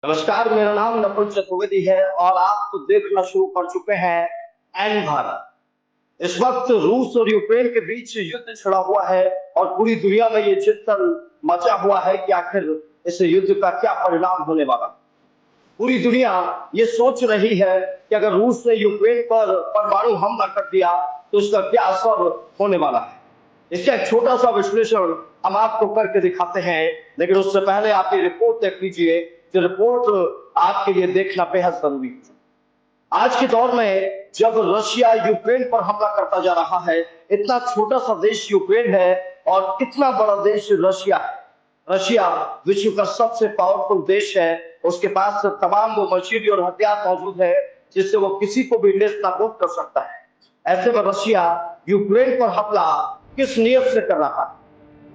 नमस्कार, मेरा नाम नकुल चतुर्वेदी है और आप तो देखना शुरू कर चुके हैं एन भारत। इस वक्त रूस और यूक्रेन के बीच युद्ध छिड़ा हुआ है और पूरी दुनिया में ये चिंतन मचा हुआ है कि आखिर इस युद्ध का क्या परिणाम होने वाला। पूरी दुनिया ये सोच रही है कि अगर रूस ने यूक्रेन पर परमाणु हमला कर दिया तो उसका क्या असर होने वाला है। इसका एक छोटा सा विश्लेषण हम आपको करके दिखाते हैं, लेकिन उससे पहले आप ये रिपोर्ट देख लीजिए। जो रिपोर्ट आपके लिए देखना बेहद जरूरी है। आज के दौर में जब रशिया यूक्रेन पर हमला करता जा रहा है, इतना छोटा सा देश यूक्रेन है और इतना बड़ा देश रशिया है। रशिया विश्व का सबसे पावरफुल देश है। उसके पास तमाम वो मशीनरी और हथियार मौजूद है जिससे वो किसी को भी नेस्तनाबूद कर सकता है। ऐसे में रशिया यूक्रेन पर हमला किस नियत से कर रहा है?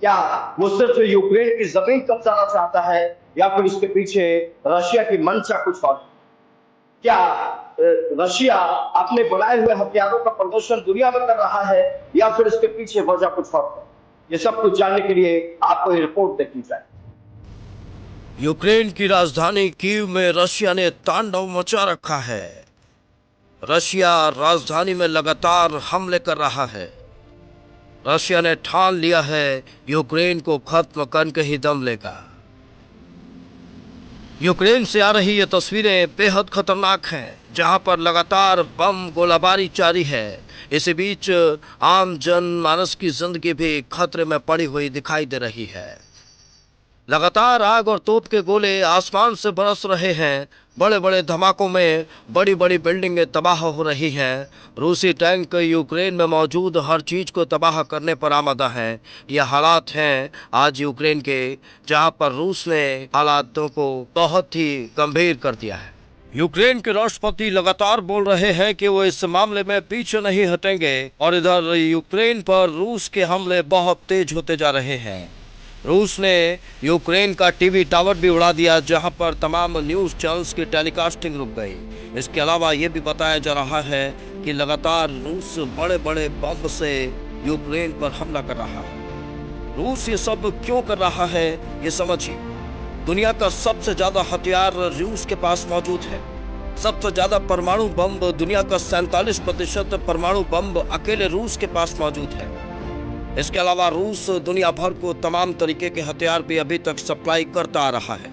क्या वो सिर्फ यूक्रेन की जमीन कब्जाना चाहता है या फिर उसके पीछे रशिया की मंशा कुछ और? क्या रशिया अपने बनाए हुए हथियारों का प्रदर्शन दुनिया में कर रहा है या फिर इसके पीछे वजह कुछ और है? ये सब कुछ जानने के लिए आपको ये रिपोर्ट देखनी चाहिए। यूक्रेन की राजधानी कीव में रशिया ने तांडव मचा रखा है। रशिया राजधानी में लगातार हमले कर रहा है। रशिया ने ठान लिया है यूक्रेन को खत्म करके ही दम लेगा। यूक्रेन से आ रही ये तस्वीरें बेहद खतरनाक हैं, जहां पर लगातार बम गोलाबारी जारी है। इसी बीच आम जनमानस की जिंदगी भी खतरे में पड़ी हुई दिखाई दे रही है। लगातार आग और तोप के गोले आसमान से बरस रहे हैं। बड़े बड़े धमाकों में बड़ी बड़ी बिल्डिंगें तबाह हो रही हैं। रूसी टैंक यूक्रेन में मौजूद हर चीज को तबाह करने पर आमादा हैं। यह हालात हैं आज यूक्रेन के, जहां पर रूस ने हालातों को बहुत ही गंभीर कर दिया है। यूक्रेन के राष्ट्रपति लगातार बोल रहे हैं कि वो इस मामले में पीछे नहीं हटेंगे और इधर यूक्रेन पर रूस के हमले बहुत तेज होते जा रहे हैं। रूस ने यूक्रेन का टीवी टावर भी उड़ा दिया, जहां पर तमाम न्यूज चैनल्स की टेलीकास्टिंग रुक गई। इसके अलावा ये भी बताया जा रहा है कि लगातार रूस बड़े बड़े बम से यूक्रेन पर हमला कर रहा है। रूस ये सब क्यों कर रहा है, ये समझिए। दुनिया का सबसे ज्यादा हथियार रूस के पास मौजूद है। सबसे ज्यादा परमाणु बम, दुनिया का 47% परमाणु बम अकेले रूस के पास मौजूद है। इसके अलावा रूस दुनिया भर को तमाम तरीके के हथियार भी अभी तक सप्लाई करता आ रहा है।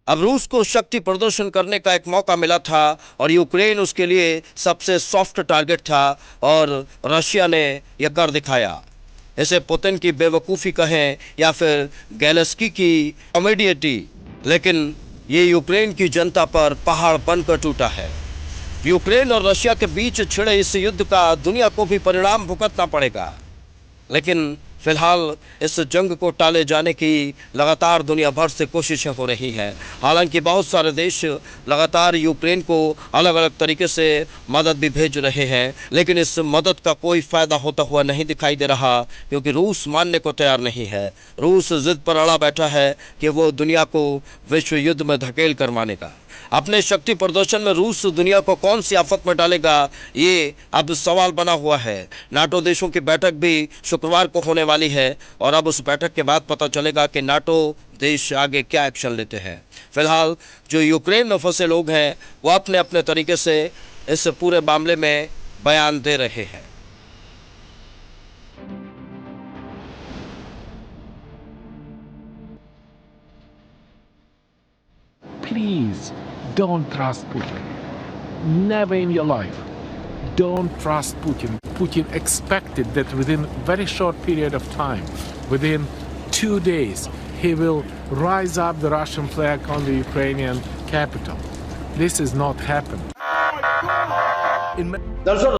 अब रूस को शक्ति प्रदर्शन करने का एक मौका मिला था और यूक्रेन उसके लिए सबसे सॉफ्ट टारगेट था, और रशिया ने यह कर दिखाया। इसे पुतिन की बेवकूफ़ी कहें या फिर गैलेस्की की कॉमेडियटी, लेकिन ये यूक्रेन की जनता पर पहाड़ बनकर टूटा है। यूक्रेन और रशिया के बीच छिड़े इस युद्ध का दुनिया को भी परिणाम भुगतना पड़ेगा, लेकिन फिलहाल इस जंग को टाले जाने की लगातार दुनिया भर से कोशिशें हो रही हैं। हालांकि बहुत सारे देश लगातार यूक्रेन को अलग अलग तरीके से मदद भी भेज रहे हैं, लेकिन इस मदद का कोई फ़ायदा होता हुआ नहीं दिखाई दे रहा, क्योंकि रूस मानने को तैयार नहीं है। रूस जिद पर अड़ा बैठा है कि वो दुनिया को विश्व युद्ध में धकेल कर मानेगा। अपने शक्ति प्रदर्शन में रूस दुनिया को कौन सी आफत में डालेगा, ये अब सवाल बना हुआ है। नाटो देशों की बैठक भी शुक्रवार को होने वाली है और अब उस बैठक के बाद पता चलेगा कि नाटो देश आगे क्या एक्शन लेते हैं। फिलहाल जो यूक्रेन में फंसे लोग हैं वो अपने अपने तरीके से इस पूरे मामले में बयान दे रहे हैं। Please don't trust Putin. Never in your life. Don't trust Putin. Putin expected that within a very short period of time, within 2 days, he will rise up the Russian flag on the Ukrainian capital. This is not happening. दरअसल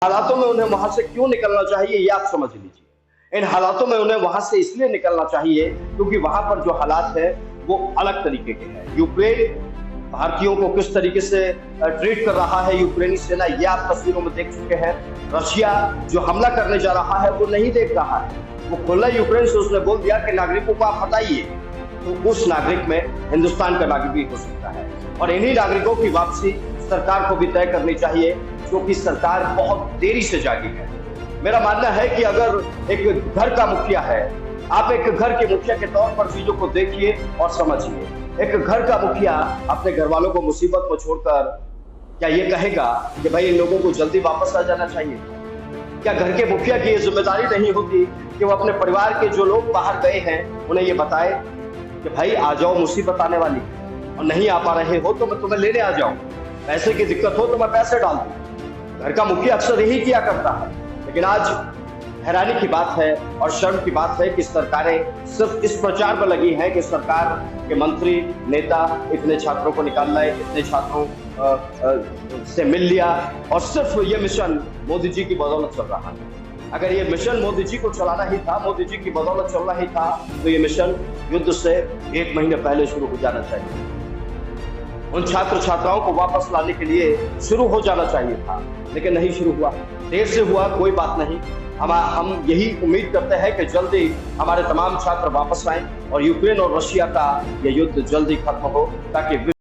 हालातों में उन्हें वहां से क्यों निकलना चाहिए ये आप समझ लीजिए। इन हालातों में उन्हें वहां से इसलिए निकलना चाहिए क्योंकि वहां पर जो हालात है वो अलग तरीके के हैं। यूक्रेन भारतीयों को किस तरीके से ट्रीट कर रहा है यूक्रेनी सेना, ये आप तस्वीरों में देख चुके हैं। रशिया जो हमला करने जा रहा है वो नहीं देख रहा है, वो खुला यूक्रेन से उसने बोल दिया कि नागरिकों को आप हटाइए, तो उस नागरिक में हिंदुस्तान का नागरिक भी हो सकता है। और इन्हीं नागरिकों की वापसी सरकार को भी तय करनी चाहिए, क्योंकि सरकार बहुत देरी से जागी है। मेरा मानना है कि अगर एक घर का मुखिया है, आप एक घर के मुखिया के तौर पर चीजों को देखिए और समझिए। एक घर का मुखिया अपने घर वालों को मुसीबत में छोड़कर क्या ये कहेगा कि भाई इन लोगों को जल्दी वापस आ जाना चाहिए? क्या घर के मुखिया की ये जिम्मेदारी नहीं होती कि वो अपने परिवार के जो लोग बाहर गए हैं उन्हें ये बताए कि भाई आ जाओ, मुसीबत आने वाली है, और नहीं आ पा रहे हो तो मैं तुम्हें लेने आ जाऊं, पैसे की दिक्कत हो तो मैं पैसे डाल दूं। घर का मुखिया अक्सर यही किया करता है। लेकिन आज हैरानी की बात है और शर्म की बात है कि सरकारें सिर्फ इस प्रचार पर लगी हैं कि सरकार के मंत्री नेता इतने छात्रों को निकाल लाए, इतने छात्रों से मिल लिया, और सिर्फ ये मिशन मोदी जी की बदौलत चल रहा है। अगर ये मिशन मोदी जी को चलाना ही था, मोदी जी की बदौलत चलना ही था, तो ये मिशन युद्ध से 1 महीने पहले शुरू हो जाना चाहिए। उन छात्र छात्राओं को वापस लाने के लिए शुरू हो जाना चाहिए था, लेकिन नहीं शुरू हुआ। देर से हुआ, कोई बात नहीं। हम यही उम्मीद करते हैं कि जल्दी हमारे तमाम छात्र वापस आएं और यूक्रेन और रशिया का यह युद्ध जल्दी खत्म हो, ताकि